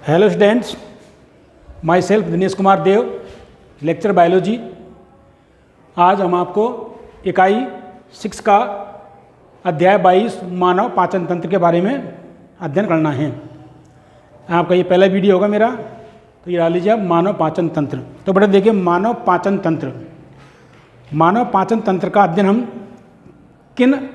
Hello students, myself Dinesh Kumar Dev, lecture biology. आज हम आपको इकाई 6 का अध्याय 22 मानव पाचन तंत्र के बारे में अध्ययन करना है। आपका ये पहला वीडियो होगा मेरा, तो ये डाल लीजिए आप मानव पाचन तंत्र। तो बेटा देखिए, मानव पाचन तंत्र का अध्ययन हम किन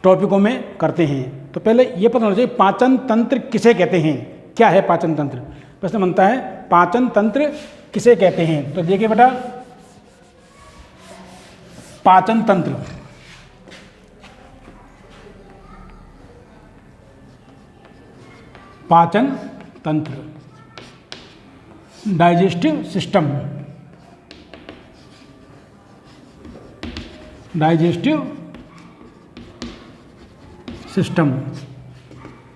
टॉपिकों में करते हैं। तो पहले ये पता होना चाहिए पाचन तंत्र किसे कहते हैं, क्या है पाचन तंत्र। प्रश्न बनता है पाचन तंत्र किसे कहते हैं। तो देखिए बेटा, पाचन तंत्र डाइजेस्टिव सिस्टम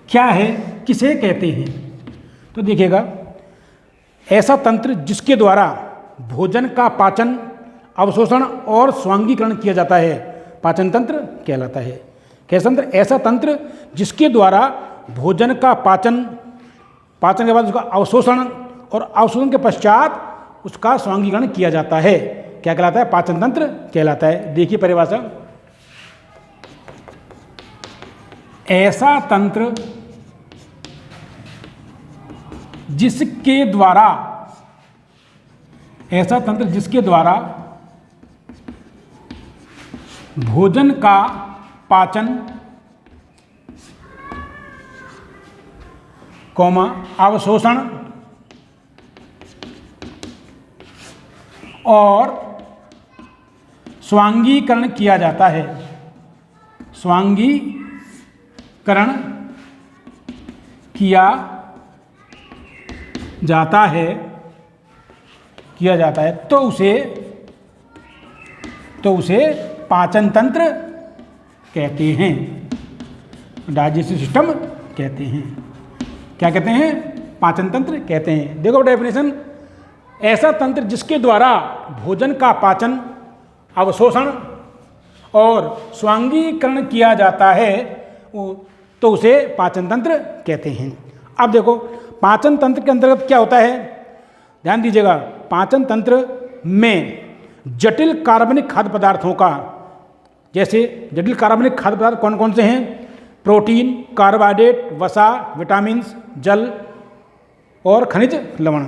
क्या है, किसे कहते हैं। तो देखिएगा, ऐसा तंत्र जिसके द्वारा भोजन का पाचन, अवशोषण और स्वांगीकरण किया जाता है, पाचन तंत्र कहलाता है। कैसा तंत्र? ऐसा तंत्र जिसके द्वारा भोजन का पाचन के बाद उसका अवशोषण और अवशोषण के पश्चात उसका स्वांगीकरण किया जाता है, क्या कहलाता है? पाचन तंत्र कहलाता है। देखिए परिभाषा, ऐसा तंत्र जिसके द्वारा भोजन का पाचन, अवशोषण और स्वांगीकरण किया जाता है। किया जाता है तो उसे पाचन तंत्र कहते हैं, डाइजेस्टिव सिस्टम कहते हैं। क्या कहते हैं? पाचन तंत्र कहते हैं। देखो डेफिनेशन, ऐसा तंत्र जिसके द्वारा भोजन का पाचन, अवशोषण और स्वांगीकरण किया जाता है तो उसे पाचन तंत्र कहते हैं। अब देखो, पाचन तंत्र के अंतर्गत क्या होता है, ध्यान दीजिएगा। पाचन तंत्र में जटिल कार्बनिक खाद्य पदार्थों का, जैसे जटिल कार्बनिक खाद्य पदार्थ कौन कौन से हैं? प्रोटीन, कार्बोहाइड्रेट, वसा, विटामिन, जल और खनिज लवण।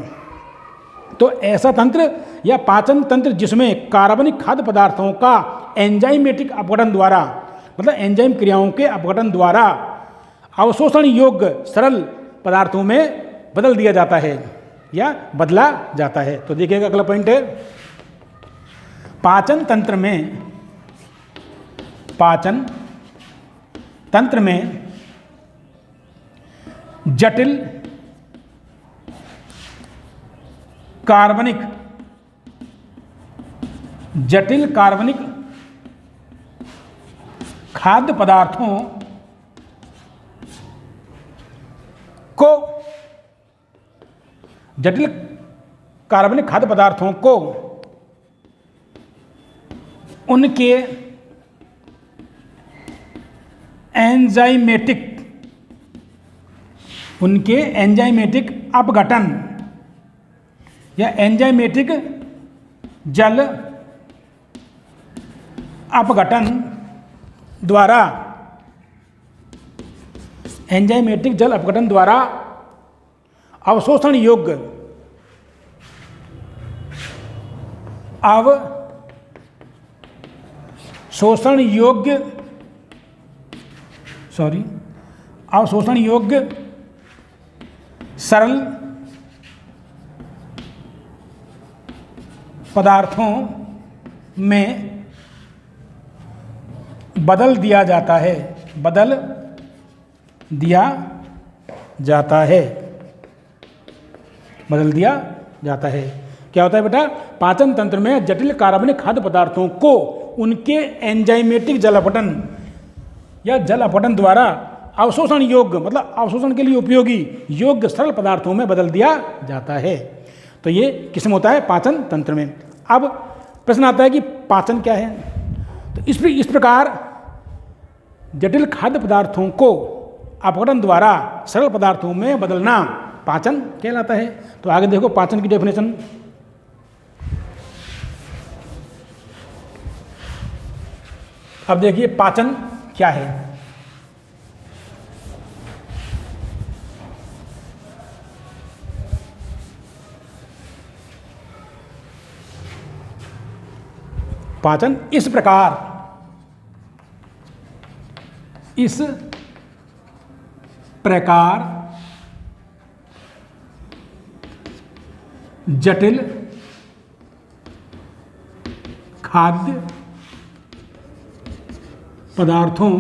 तो ऐसा तंत्र या पाचन तंत्र जिसमें कार्बनिक खाद्य पदार्थों का एंजाइमेटिक अपघटन द्वारा, मतलब एंजाइम क्रियाओं के अपघटन द्वारा अवशोषण योग्य सरल पदार्थों में बदल दिया जाता है या बदला जाता है। तो देखिएगा, अगला पॉइंट है, पाचन तंत्र में जटिल कार्बनिक खाद्य पदार्थों को उनके एंजाइमेटिक अपघटन या एंजाइमेटिक जल अपघटन द्वारा अवशोषण योग्य सरल पदार्थों में बदल दिया जाता है। क्या होता है बेटा? पाचन तंत्र में जटिल कार्बनिक खाद्य पदार्थों को उनके एंजाइमेटिक जल अपघटन द्वारा अवशोषण योग्य, मतलब अवशोषण के लिए उपयोगी योग्य सरल पदार्थों में बदल दिया जाता है। तो ये किसमें होता है? पाचन तंत्र में। अब प्रश्न आता है कि पाचन क्या है। तो इस प्रकार जटिल खाद्य पदार्थों को अपघटन द्वारा सरल पदार्थों में बदलना पाचन कहलाता है। तो आगे देखो पाचन की डेफिनेशन। अब देखिए पाचन क्या है। पाचन इस प्रकार जटिल खाद्य पदार्थों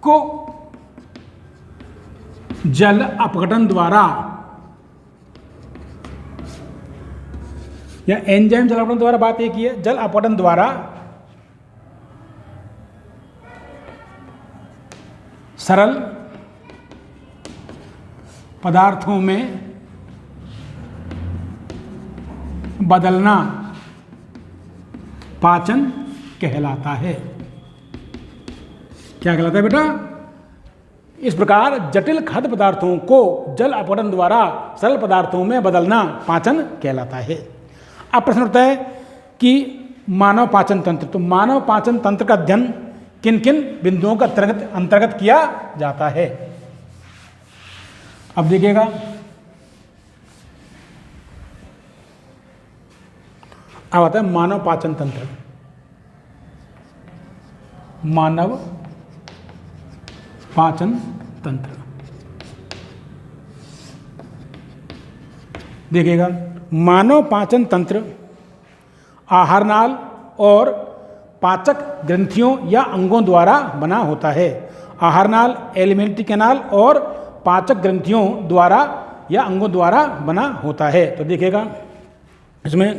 को जल अपघटन द्वारा या एंजाइम जल अपघटन द्वारा, बात एक ही है, जल अपघटन द्वारा सरल पदार्थों में बदलना पाचन कहलाता है। क्या कहलाता है बेटा? इस प्रकार जटिल खाद्य पदार्थों को जल अपघटन द्वारा सरल पदार्थों में बदलना पाचन कहलाता है। अब प्रश्न उठता है कि मानव पाचन तंत्र, तो मानव पाचन तंत्र का अध्ययन किन किन बिंदुओं का अंतर्गत किया जाता है? अब देखिएगा, अब आता है मानव पाचन तंत्र। मानव पाचन तंत्र देखिएगा, मानव पाचन तंत्र आहार नाल और पाचक ग्रंथियों या अंगों द्वारा बना होता है। आहार नाल एलिमेंट्री कैनाल और पाचक ग्रंथियों द्वारा या अंगों द्वारा बना होता है। तो देखिएगा इसमें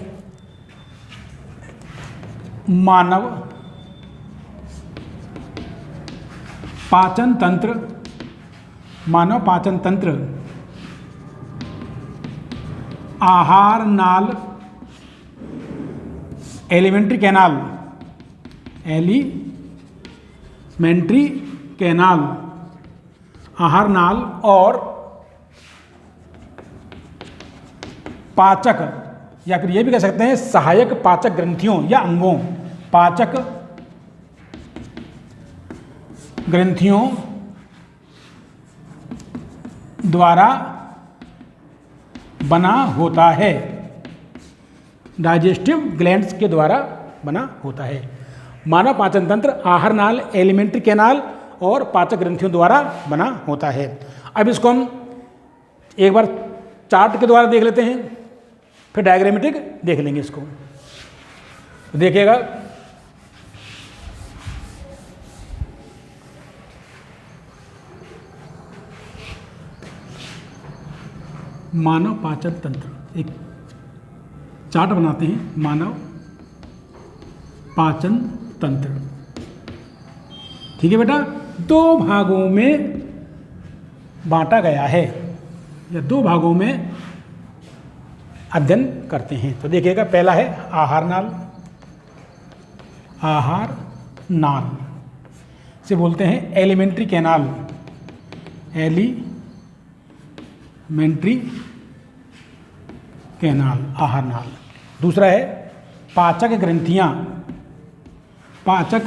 मानव पाचन तंत्र, मानव पाचन तंत्र आहार नाल एलिमेंट्री कैनाल, एलिमेंट्री कैनाल, आहार नाल और पाचक, या फिर ये भी कह सकते हैं सहायक पाचक ग्रंथियों या अंगों, पाचक ग्रंथियों द्वारा बना होता है। डाइजेस्टिव ग्लैंड्स के द्वारा बना होता है। मानव पाचन तंत्र आहार नाल, एलिमेंट्री कैनाल और पाचक ग्रंथियों द्वारा बना होता है। अब इसको हम एक बार चार्ट के द्वारा देख लेते हैं, फिर डायग्रामेटिक देख लेंगे इसको। देखिएगा, मानव पाचन तंत्र, एक चार्ट बनाते हैं। मानव पाचन तंत्र, ठीक है बेटा, दो भागों में बांटा गया है, या दो भागों में अध्ययन करते हैं। तो देखिएगा, पहला है आहार नाल। आहार नाल से बोलते हैं एलिमेंट्री कैनाल, एलिमेंट्री कैनाल, आहार नाल। दूसरा है पाचक ग्रंथियां, पाचक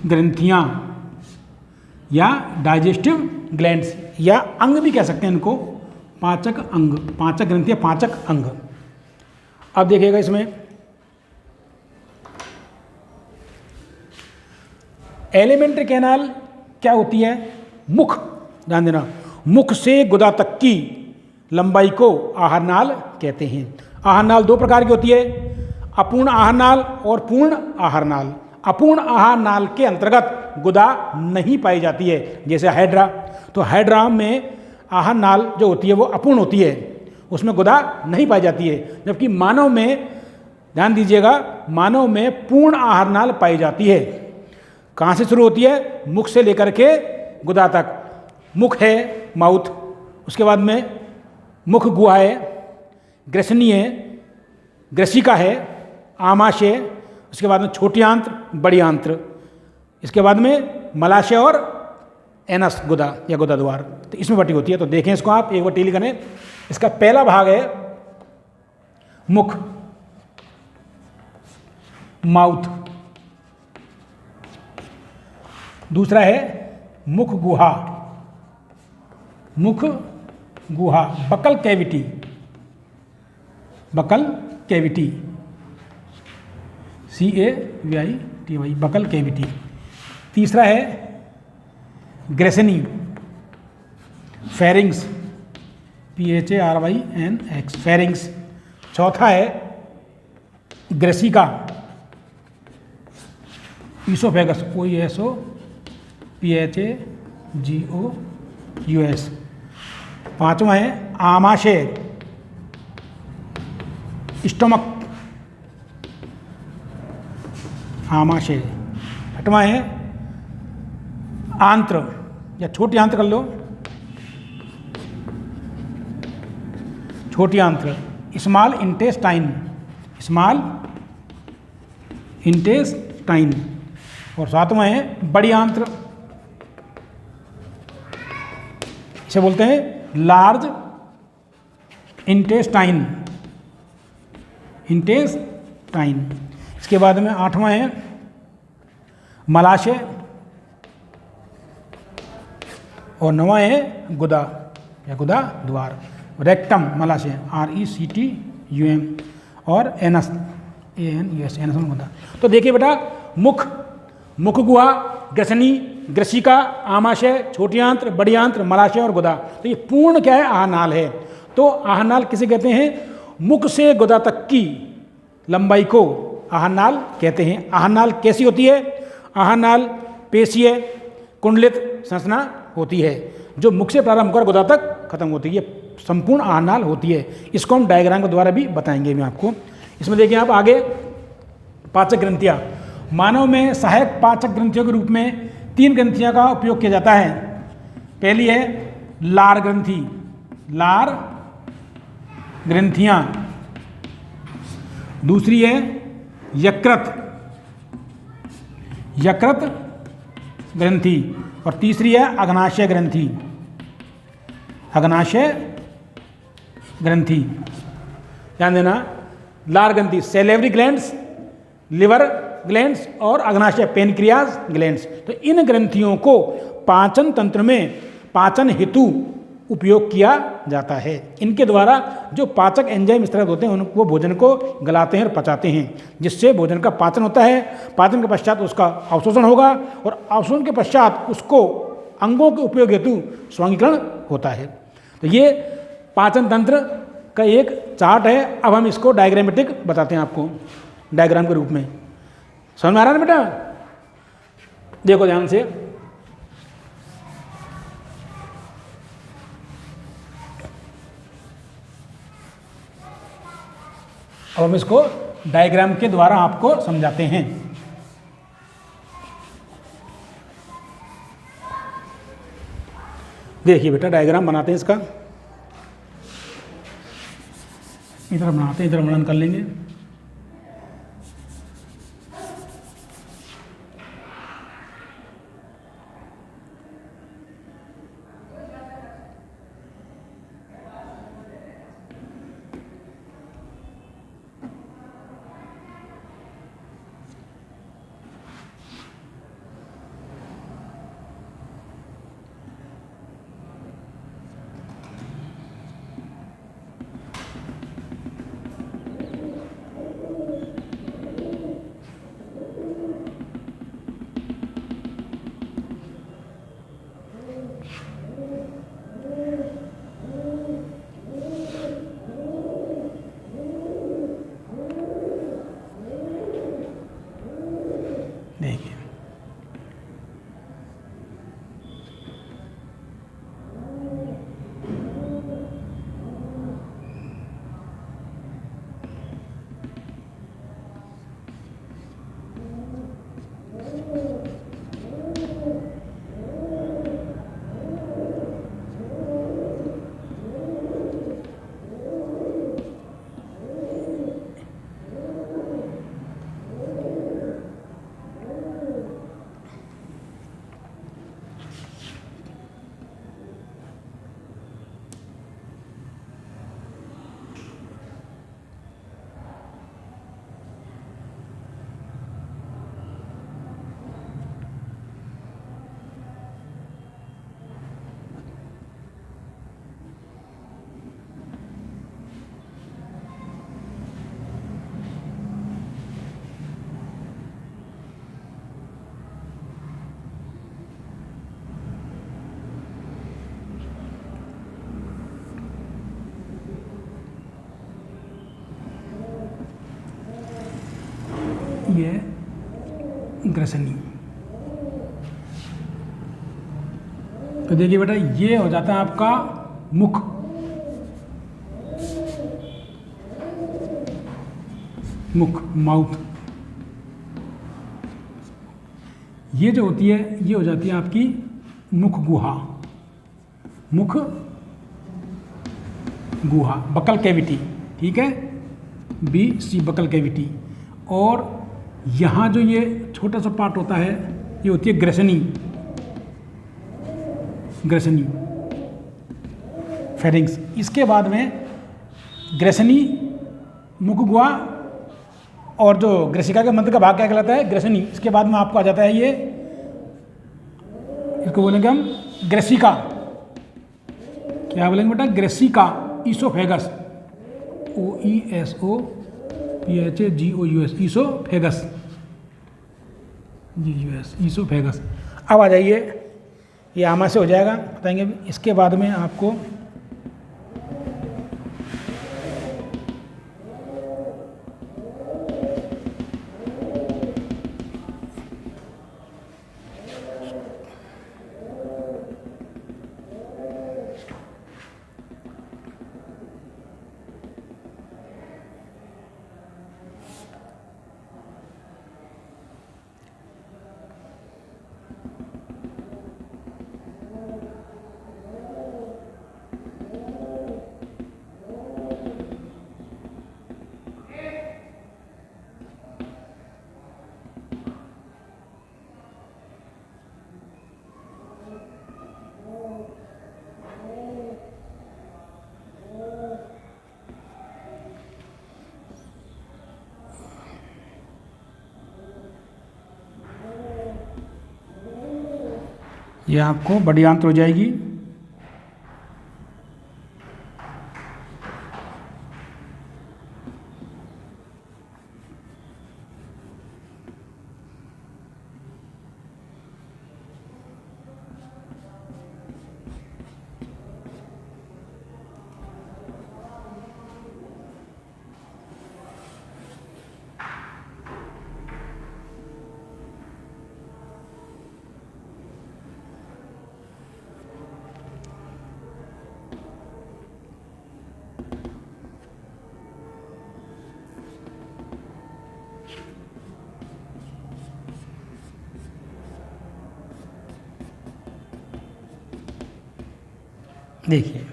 ग्रंथियां या डाइजेस्टिव ग्लैंड्स, या अंग भी कह सकते हैं इनको, पाचक अंग, पाचक ग्रंथियां, पाचक अंग। अब देखिएगा इसमें एलिमेंट्री कैनाल क्या होती है? मुख, ध्यान देना, मुख से गुदा तक की लंबाई को आहार नाल कहते हैं। आहार नाल दो प्रकार की होती है, अपूर्ण आहार नाल और पूर्ण आहार नाल। अपूर्ण आहार नाल के अंतर्गत गुदा नहीं पाई जाती है, जैसे हाइड्रा। तो हाइड्रा में आहार नाल जो होती है वो अपूर्ण होती है, उसमें गुदा नहीं पाई जाती है। जबकि मानव में, ध्यान दीजिएगा, मानव में पूर्ण आहार नाल पाई जाती है। कहाँ से शुरू होती है? मुख से लेकर के गुदा तक। मुख है माउथ, उसके बाद में मुख गुहा है, ग्रसनी है, ग्रसिका है, आमाशय, उसके बाद में छोटी आंत्र, बड़ी आंत्र, इसके बाद में मलाशय और एनस गुदा या गुदा द्वार, तो इसमें बटी होती है। तो देखें इसको आप एक बार टीली करें। इसका पहला भाग है मुख, माउथ। दूसरा है मुख गुहा, मुख गुहा, buccal cavity, buccal cavity, CAVITY, buccal cavity. तीसरा है ग्रेसनी, फेरिंग्स, PHARYNX, फेरिंग्स। चौथा है ग्रेसिका, ईसोफेगस, OESOPHAGOUS। पांचवा है आमाशय, स्टमक, आमाशय। छठवां है आंत्र या छोटी आंत्र कर लो, छोटी आंत्र, स्मॉल इंटेस्टाइन, स्मॉल इंटेस्टाइन। और सातवां है बड़ी आंत्र, इसे बोलते हैं लार्ज इंटेस्टाइन, इंटेस्टाइन। इसके बाद में आठवां है मलाशय और नवां है गुदा या गुदा द्वार, रेक्टम, मलाशय RECTUM और एनस ANUS, एनस गुदा। तो देखिए बेटा, मुख, मुख गुहा, ग्रसनी, ग्रसिका, आमाशय, छोटी आंत्र, बड़ी आंत्र, मलाशय और गुदा। तो ये पूर्ण क्या है, आहनाल है। तो आहनाल किसे कहते हैं? मुख से गुदा तक की लंबाई को आहनाल कहते हैं। आहनाल कैसी होती है? आहनाल पेशीय कुंडलित संरचना होती है जो मुख से प्रारंभ कर गुदा तक खत्म होती है, ये संपूर्ण आहनाल होती है। इसको हम डायग्राम के द्वारा भी बताएंगे मैं आपको। इसमें देखिए आप आगे पाचक ग्रंथियाँ। मानव में सहायक पाचक ग्रंथियों के रूप में 3 ग्रंथियों का उपयोग किया जाता है। पहली है लार ग्रंथि, लार ग्रंथियाँ। दूसरी है यकृत, यकृत ग्रंथि। और तीसरी है अग्नाशय ग्रंथि, अग्नाशय ग्रंथि। ध्यान देना, लार ग्रंथि सेलेवरी ग्लैंड्स, लिवर ग्लैंड्स और अग्नाशय पेनक्रियाज ग्लैंड्स। तो इन ग्रंथियों को पाचन तंत्र में पाचन हेतु उपयोग किया जाता है। इनके द्वारा जो पाचक एंजाइम स्त्रक होते हैं उनको भोजन को गलाते हैं और पचाते हैं, जिससे भोजन का पाचन होता है। पाचन के पश्चात उसका अवशोषण होगा और अवशोषण के पश्चात उसको अंगों के उपयोग हेतु स्वांगीकरण होता है। तो ये पाचन तंत्र का एक चार्ट है। अब हम इसको डायग्रामेटिक बताते हैं आपको, डायग्राम के रूप में। समझ में आ रहा है ना बेटा? देखो ध्यान से, अब हम इसको डायग्राम के द्वारा आपको समझाते हैं। देखिए बेटा, डायग्राम बनाते हैं इसका। इधर बनाते हैं, इधर वर्णन कर लेंगे। ये है ग्रसनी। तो देखिए बेटा, ये हो जाता है आपका मुख। मुख, माउथ। ये जो होती है, ये हो जाती है आपकी मुख गुहा। मुख गुहा, बकल कैविटी, ठीक है, बी सी बकल कैविटी। और यहाँ जो ये छोटा सा पार्ट होता है, ये होती है ग्रसनी। ग्रसनी, फेरिंग्स। इसके बाद में ग्रसनी, मुख गुहा और जो ग्रसिका के मंत्र का भाग क्या कहलाता है, ग्रसनी। इसके बाद में आपको आ जाता है ये, इसको बोलेंगे हम ग्रसिका। क्या बोलेंगे बेटा, ग्रसिका। Oesophagus, OESOPHAGOUS, oesophagus, GUS, oesophagus. अब आ जाइए, ये आमा से हो जाएगा, बताएंगे। इसके बाद में आपको ये आपको बड़ी आंत्र हो जाएगी। देखिए,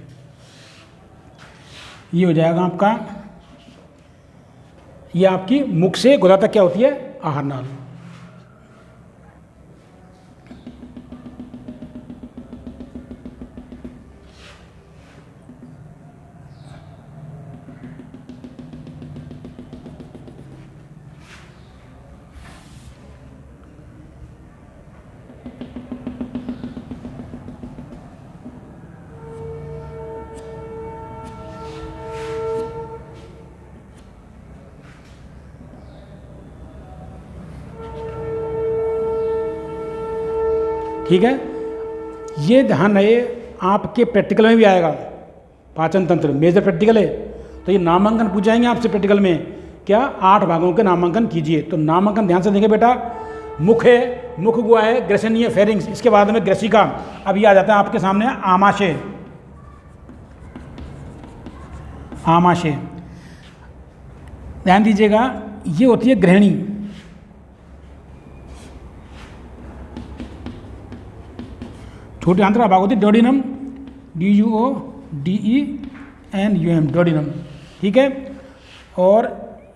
ये हो जाएगा आपका, ये आपकी मुख से गुदा तक क्या होती है, आहार नाल। ठीक है, ये ध्यान रहे, आपके प्रैक्टिकल में भी आएगा। पाचन तंत्र मेजर प्रैक्टिकल है, तो ये नामांकन पूछ जाएंगे आपसे प्रैक्टिकल में, क्या 8 भागों के नामांकन कीजिए। तो नामांकन ध्यान से देखें बेटा, मुख है, मुख गुहा है, ग्रसनी है, फेरिंग्स, इसके बाद में ग्रसिका। अब ये आ जाता है आपके सामने आमाशय। आमाशय ध्यान दीजिएगा, ये होती है गृहिणी। छोटे आंतरा भाग होती है डोडिनम, DUODENUM, डोडिनम, ठीक है। और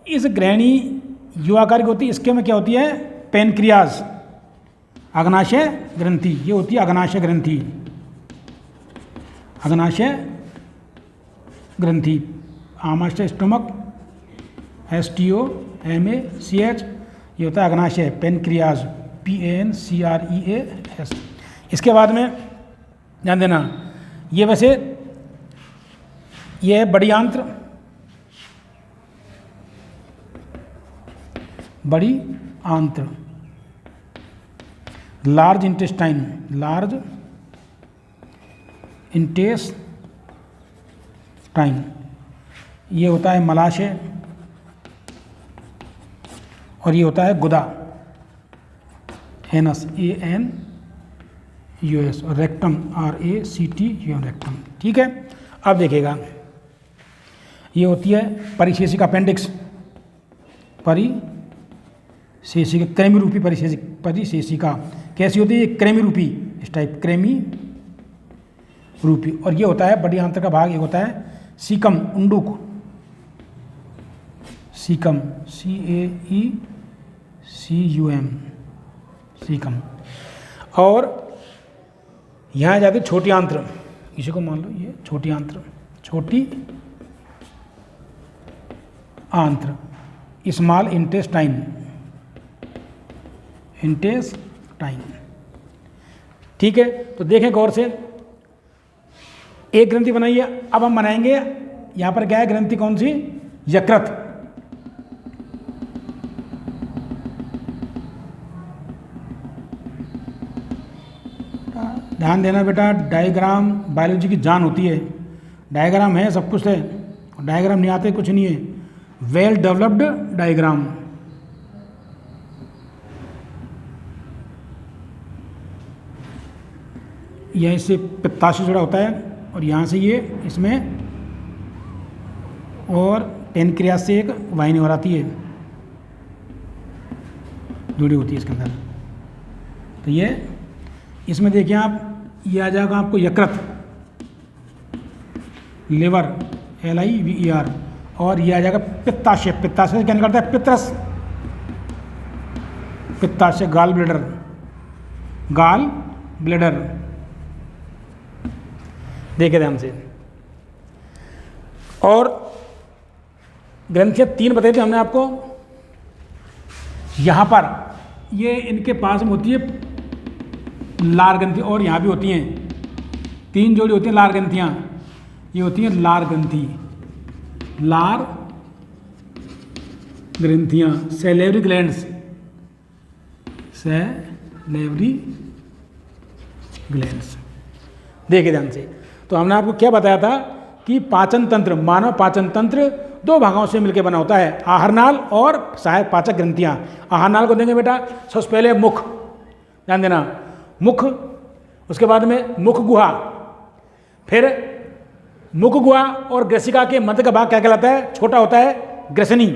इस गृहिणी युवाकार की होती है, इसके में क्या होती है, पेनक्रियाज, अग्नाशय ग्रंथि, ये होती है अग्नाशय ग्रंथि। अग्नाशय ग्रंथि, आमाशय स्टोमक, STOMACH, ये होता है अग्नाशय, पेनक्रियाज, PANCREAS। इसके बाद में ध्यान देना, ये वैसे ये है बड़ी आंत्र, बड़ी आंत्र, लार्ज इंटेस्टाइन, लार्ज इंटेस्टाइन, ये होता है मलाशय। और ये होता है गुदा, एनस, ANUS, और रेक्टम, RACTUM, रेक्टम। ठीक है, अब देखिएगा ये होती है परिशेषिका अपेंडिक्स, परिशेषिका, क्रेमी रूपी परिशेषिका। कैसी होती है? क्रेमी रूपी, इस टाइप, क्रेमी रूपी। और ये होता है बड़ी आंत्र का भाग, ये होता है सीकम, उंडुक, सीकम, CAECUM, सीकम। और यहाँ जाती छोटी आंत्र, इसी को मान लो ये छोटी आंत्र, छोटी आंत्र, स्मॉल इंटेस्टाइन, ठीक है। तो देखें गौर से, एक ग्रंथि बनाई है, अब हम बनाएंगे यहां पर क्या है, ग्रंथि कौन सी? यकृत। ध्यान देना बेटा, डायग्राम बायोलॉजी की जान होती है। डायग्राम है सब कुछ है, डायग्राम नहीं आते कुछ नहीं है। वेल डेवलप्ड डायग्राम, यहीं से पित्ताशय जुड़ा होता है और यहाँ से ये इसमें, और पेनक्रियास से एक वाहिनी और आती है, जुड़ी होती है इसके अंदर। तो ये इसमें देखिए आप, ये आ जाएगा आपको यकृत, लिवर, LIVER, और ये आ जाएगा पित्ताशय। पित्ताशय क्या निकलता है? पित्रस, पित्ताशय, गाल ब्लेडर, गाल ब्लेडर। देखिए ध्यान से, और ग्रंथियाँ 3 बताई थी हमने आपको। यहाँ पर ये इनके पास में होती है लार ग्रंथि, और यहाँ भी होती हैं 3 जोड़ी होती हैं लार ग्रंथियाँ। ये होती हैं लार ग्रंथि, लार ग्रंथियाँ, सैलिवरी ग्लैंड्स, सैलिवरी ग्लैंड्स। देखिए ध्यान से, तो हमने आपको क्या बताया था कि पाचन तंत्र, मानव पाचन तंत्र 2 भागों से मिलकर बना होता है, आहारनाल और सहायक पाचक ग्रंथियाँ। आहारनाल को देंगे बेटा सबसे पहले मुख, ध्यान देना, मुख, उसके बाद में मुख गुहा, फिर मुख गुहा और ग्रसिका के मध्य का भाग क्या कहलाता है? छोटा होता है ग्रसनी।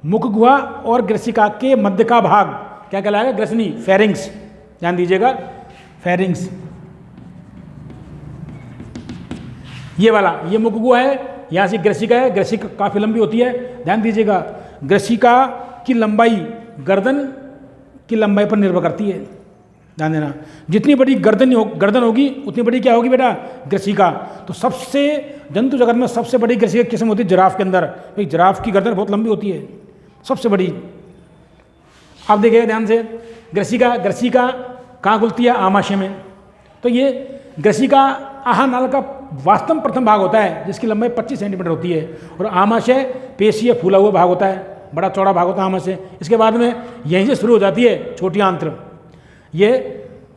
मुख गुहा और ग्रसिका के मध्य का भाग क्या कहलाएगा? ग्रसनी, फेरिंग्स, ध्यान दीजिएगा, फेरिंग्स। ये वाला, ये मुख गुहा है, यहाँ से ग्रसिका है, ग्रसिका काफ़ी लंबी होती है, ध्यान दीजिएगा। ग्रसिका की लंबाई गर्दन की लंबाई पर निर्भर करती है, ध्यान देना। जितनी बड़ी गर्दन होगी उतनी बड़ी क्या होगी बेटा? ग्रसिका। तो सबसे, जंतु जगत में सबसे बड़ी ग्रसिका किस्म होती है जिराफ के अंदर, क्योंकि जिराफ की गर्दन बहुत लंबी होती है, सबसे बड़ी। आप देखिएगा ध्यान से, ग्रसिका कहाँ खुलती है? आमाशय में। तो ये ग्रसिका आहारनाल का वास्तव में प्रथम भाग होता है, जिसकी लंबाई 25 सेंटीमीटर होती है, और आमाशय पेशीय फूला हुआ भाग होता है, बड़ा चौड़ा भाग होता है आमाशय। इसके बाद में यहीं से शुरू हो जाती है छोटी आंत्र। ये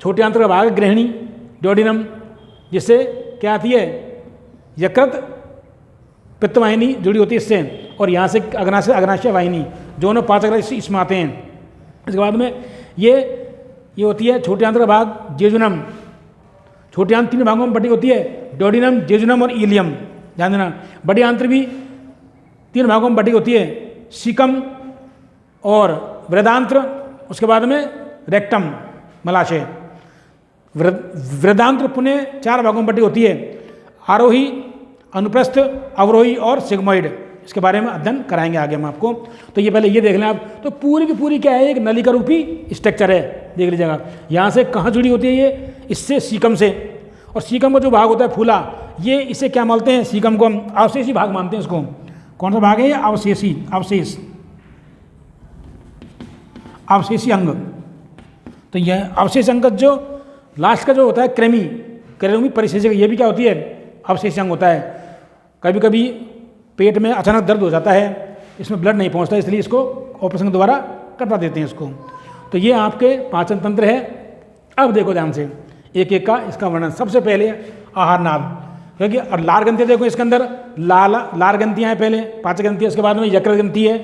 छोटी आंत्र का भाग है गृहिणी, डोडिनम, जिससे क्या आती है? यकृत पित्तवाहिनी जुड़ी होती है इससे, और यहाँ से अग्नाशय वाहिनी, दोनों पाचक इसमें आते हैं। इसके बाद में ये होती है छोटी आंत्र का भाग जेजुनम। छोटी आंत्र 3 भागों में बटी होती है, डोडिनम, जेजुनम और इलियम, ध्यान देना। बड़ी आंत्र भी 3 भागों में बटी होती है, सीकम और वृदांत्र, उसके बाद में रेक्टम, मलाशय। वृदांत्र पुनः 4 भागों में बटी होती है, आरोही, अनुप्रस्थ, अवरोही और सिग्मोइड। इसके बारे में अध्ययन कराएंगे आगे हम आपको। तो ये पहले ये देख लें आप, तो पूरी की पूरी क्या है? एक नलिका रूपी स्ट्रक्चर है, देख लीजिएगा। यहाँ से कहाँ जुड़ी होती है ये? इससे सीकम से, और सीकम का जो भाग होता है फूला, ये इसे क्या मानते हैं? सीकम को हम अवशेषी भाग मानते हैं इसको। कौन सा भाग है ये? अवशेषी, अवशेषी अंग। तो यह अवशेष अंग जो लास्ट का जो होता है क्रेमी परिशेषिका, ये भी क्या होती है? अवशेष अंग होता है। कभी कभी पेट में अचानक दर्द हो जाता है, इसमें ब्लड नहीं पहुंचता, इसलिए इसको ऑपरेशन के द्वारा कटवा देते हैं इसको। तो ये आपके पाचन तंत्र है। अब देखो ध्यान से, एक एक का इसका वर्णन। सबसे पहले आहारनाल, क्योंकि और लार ग्रंथि देखो, इसके अंदर लार ग्रंथियाँ हैं, पहले पाचक ग्रंथि, उसके बाद में यकृत ग्रंथि है,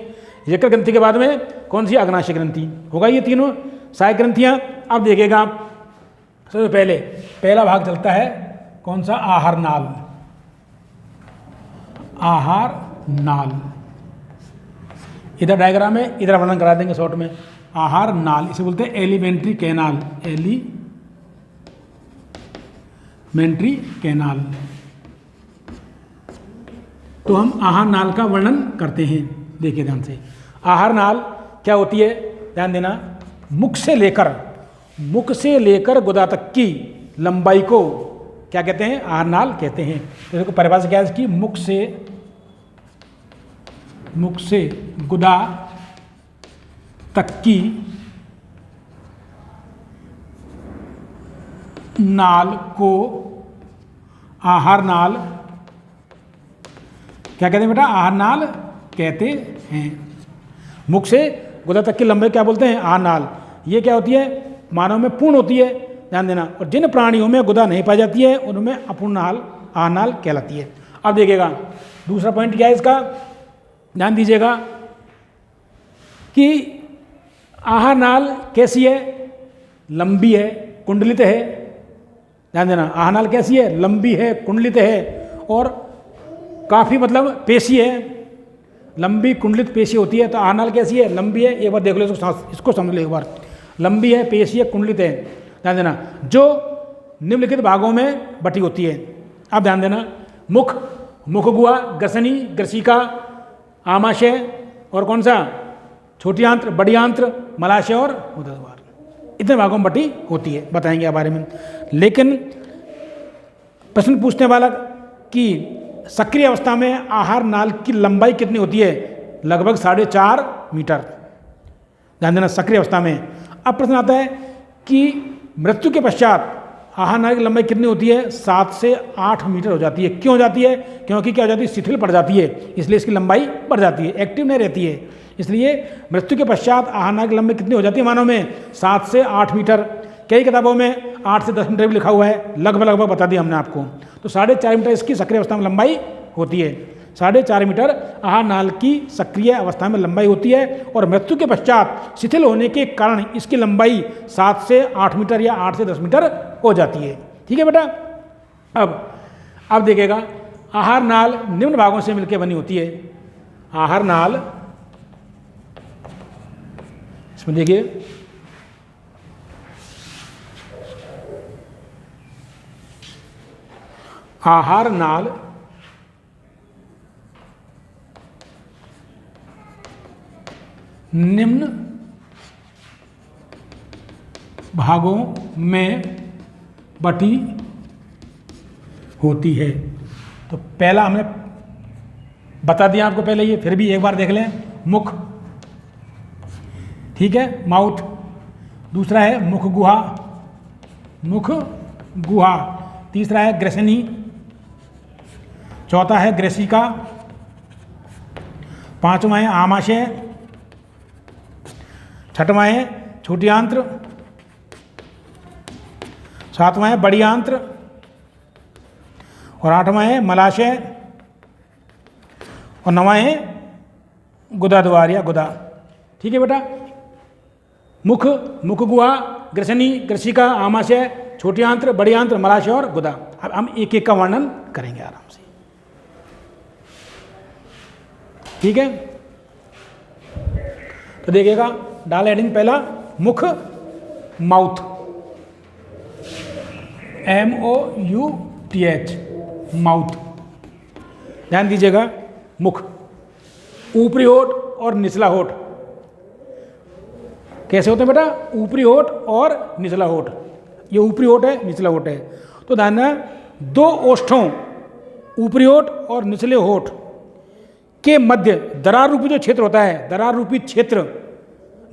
यकृत ग्रंथि के बाद में कौन सी? अग्नाशय ग्रंथि होगा ये तीनों सहायक ग्रंथियाँ। अब देखिएगा आप सबसे पहले पहला भाग चलता है कौन सा? आहार नाल। आहार नाल, इधर डायग्राम है, इधर वर्णन करा देंगे शॉर्ट में। आहार नाल इसे बोलते हैं एलिमेंट्री कैनाल। Alimentary canal. तो हम आहार नाल का वर्णन करते हैं। देखिए ध्यान से, आहार नाल क्या होती है? ध्यान देना, मुख से लेकर गुदा तक की लंबाई को क्या कहते हैं? आहार नाल कहते हैं। तो देखो परिभाषा क्या है इसकी? मुख से गुदा तक की नाल को आहार नाल क्या कहते हैं बेटा? आहार नाल कहते हैं। मुख से गुदा तक की लंबाई क्या बोलते हैं? आहार नाल। ये क्या होती है? मानव में पूर्ण होती है, ध्यान देना, और जिन प्राणियों में गुदा नहीं पाई जाती है उनमें अपूर्ण नाल आहार नाल कहलाती है। अब देखिएगा दूसरा पॉइंट क्या है इसका, ध्यान दीजिएगा कि आहार नाल कैसी है? लंबी है, कुंडलित है। ध्यान देना, आहार नाल कैसी है? लंबी है, कुंडलित है और काफ़ी मतलब पेशी है, लंबी कुंडलित पेशी होती है। तो आहार नाल कैसी है? लंबी है। एक बार देख लो इसको समझ लो एक बार। लंबी है, पेशी है, कुंडलित है। ध्यान देना, जो निम्नलिखित भागों में बटी होती है। अब ध्यान देना, मुख, मुखगुहा, ग्रसनी, ग्रसिका, आमाशय और कौन सा? छोटी आंत्र, बड़ी आंत्र, मलाशय और उदरद्वार, इतने भागों में बटी होती है। बताएंगे इस बारे में। लेकिन प्रश्न पूछने वाला कि सक्रिय अवस्था में आहार नाल की लंबाई कितनी होती है? लगभग 4.5 मीटर। ध्यान देना, सक्रिय अवस्था में। अब प्रश्न आता है कि मृत्यु के पश्चात आहार नाल की लंबाई कितनी होती है? 7 से 8 मीटर हो जाती है। क्यों हो जाती है? क्योंकि क्या हो जाती है? शिथिल पड़ जाती है, इसलिए इसकी लंबाई बढ़ जाती है, एक्टिव नहीं रहती है। इसलिए मृत्यु के पश्चात आहार नाल की लंबाई कितनी हो जाती है मानव में? 7 से 8 मीटर। कई किताबों में 8 से 10 मीटर भी लिखा हुआ है, लगभग बता दिया हमने आपको। तो 4.5 मीटर इसकी सक्रिय अवस्था में लंबाई होती है। 4.5 मीटर आहार नाल की सक्रिय अवस्था में लंबाई होती है और मृत्यु के पश्चात शिथिल होने के कारण इसकी लंबाई 7 से 8 मीटर या 8 से 10 मीटर हो जाती है। ठीक है बेटा। अब देखिएगा, आहार नाल निम्न भागों से मिलकर बनी होती है। आहार नाल, इसमें देखिए, आहार नाल निम्न भागों में बटी होती है। तो पहला हमने बता दिया आपको पहले, ये फिर भी एक बार देख लें। मुख, ठीक है, माउथ। दूसरा है मुख गुहा, मुख गुहा। तीसरा है ग्रसनी। चौथा है ग्रसिका। पांचवा है आमाशय। छठवां है छोटी आंत्र। सातवां है बड़ी आंत्र और आठवां है मलाशय और नवां है गुदाद्वार या गुदा। ठीक है बेटा। मुख, मुख गुहा, ग्रसनी, ग्रसिका, आमाशय, छोटी आंत्र, बड़ी आंत्र, मलाशय और गुदा। अब हम एक एक का वर्णन करेंगे आराम से। ठीक है, तो देखिएगा, डाल हेडिंग पहला मुख, माउथ, MOUTH, माउथ। ध्यान दीजिएगा, मुख, ऊपरी होठ और निचला होठ कैसे होते हैं बेटा? ऊपरी होठ और निचला होठ। ये ऊपरी होठ है, निचला होठ है। तो ध्यान है, दो ओष्ठों, ऊपरी होठ और निचले होठ के मध्य दरार रूपी जो क्षेत्र होता है, दरार रूपी क्षेत्र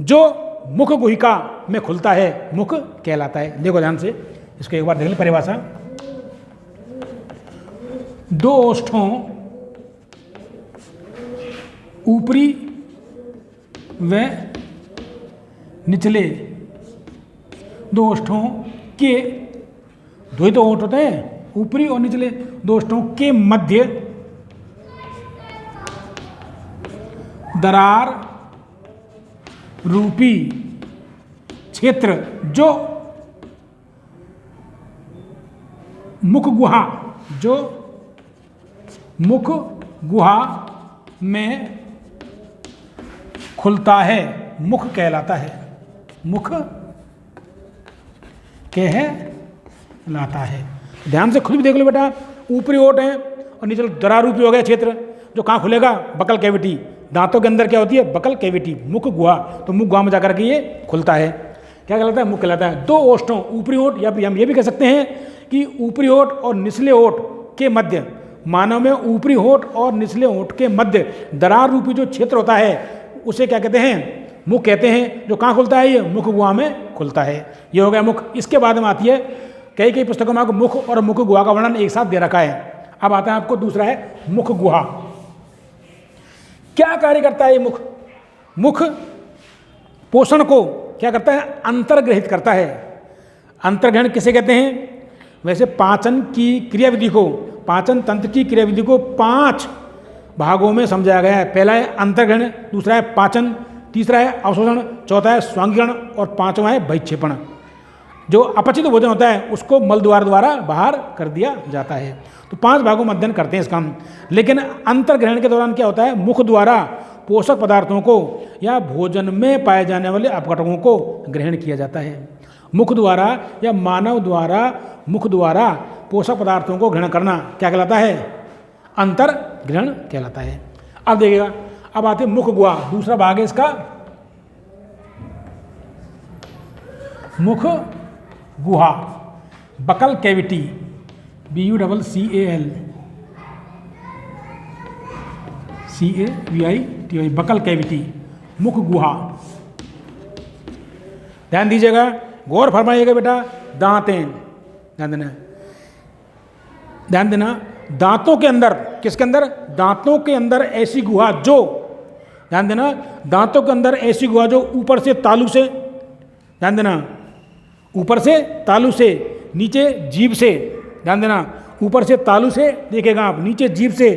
जो मुख गुहिका में खुलता है, मुख कहलाता है। देखो ध्यान से, इसको एक बार देख लें परिभाषा। दो ओष्ठों, ऊपरी व निचले दो ओष्ठों के, दो ही तो ओठ होते हैं, ऊपरी और निचले दो ओष्ठों के मध्य दरार रूपी क्षेत्र जो मुख गुहा में खुलता है, मुख कहलाता है। मुख कहलाता है। ध्यान से खुद भी देख लो बेटा, ऊपरी ओठ है और नीचे दरार रूपी हो गया क्षेत्र, जो कहाँ खुलेगा? Buccal cavity. दांतों के अंदर क्या होती है? बकल कैविटी, मुख गुहा। तो मुख गुहा में जाकर के ये खुलता है, क्या कहलाता है? मुख कहलाता है। दो ओष्ठों, ऊपरी ओठ, या फिर हम ये भी कह सकते हैं कि ऊपरी ओठ और निचले ओठ के मध्य, मानव में ऊपरी ओठ और निचले ओठ के मध्य दरार रूपी जो क्षेत्र होता है उसे क्या कहते हैं? मुख कहते हैं। जो कहाँ खुलता है? ये मुख गुहा में खुलता है। ये हो गया मुख। इसके बाद में आती है, कई पुस्तकों में आपको मुख और मुख गुहा का वर्णन एक साथ दे रखा है। अब आता है आपको दूसरा है मुख गुहा। क्या कार्य करता है ये मुख? मुख पोषण को क्या करता है? अंतर्ग्रहित करता है। अंतर्ग्रहण किसे कहते हैं? वैसे पाचन की क्रियाविधि को, पाचन तंत्र की क्रियाविधि को 5 भागों में समझाया गया है। पहला है अंतर्ग्रहण, दूसरा है पाचन, तीसरा है अवशोषण, चौथा है स्वांगीकरण और पांचवा है बहिक्षेपण। जो अपचित भोजन होता है उसको मल द्वारा बाहर कर दिया जाता है। तो 5 भागों में अध्ययन करते हैं इसका हम। लेकिन अंतर्ग्रहण के दौरान क्या होता है? मुख द्वारा पोषक पदार्थों को या भोजन में पाए जाने वाले अपघटकों को ग्रहण किया जाता है। मुख द्वारा या मानव द्वारा मुख द्वारा पोषक पदार्थों को ग्रहण करना क्या कहलाता है? अंतर्ग्रहण कहलाता है। अब देखिएगा, अब आते मुख गुहा, दूसरा भाग है इसका मुख गुहा, buccal cavity, BUCCAL, buccal cavity, मुख गुहा। ध्यान दीजिएगा, गौर फरमाइएगा बेटा। दांतें, ध्यान देना, दांतों के अंदर, किसके अंदर? दांतों के अंदर ऐसी गुहा जो, ध्यान देना, दांतों के अंदर ऐसी गुहा जो ऊपर से तालू से, ध्यान देना, ऊपर से तालू से, नीचे जीभ से, ध्यान देना, ऊपर से तालू से देखेगा आप, नीचे जीभ से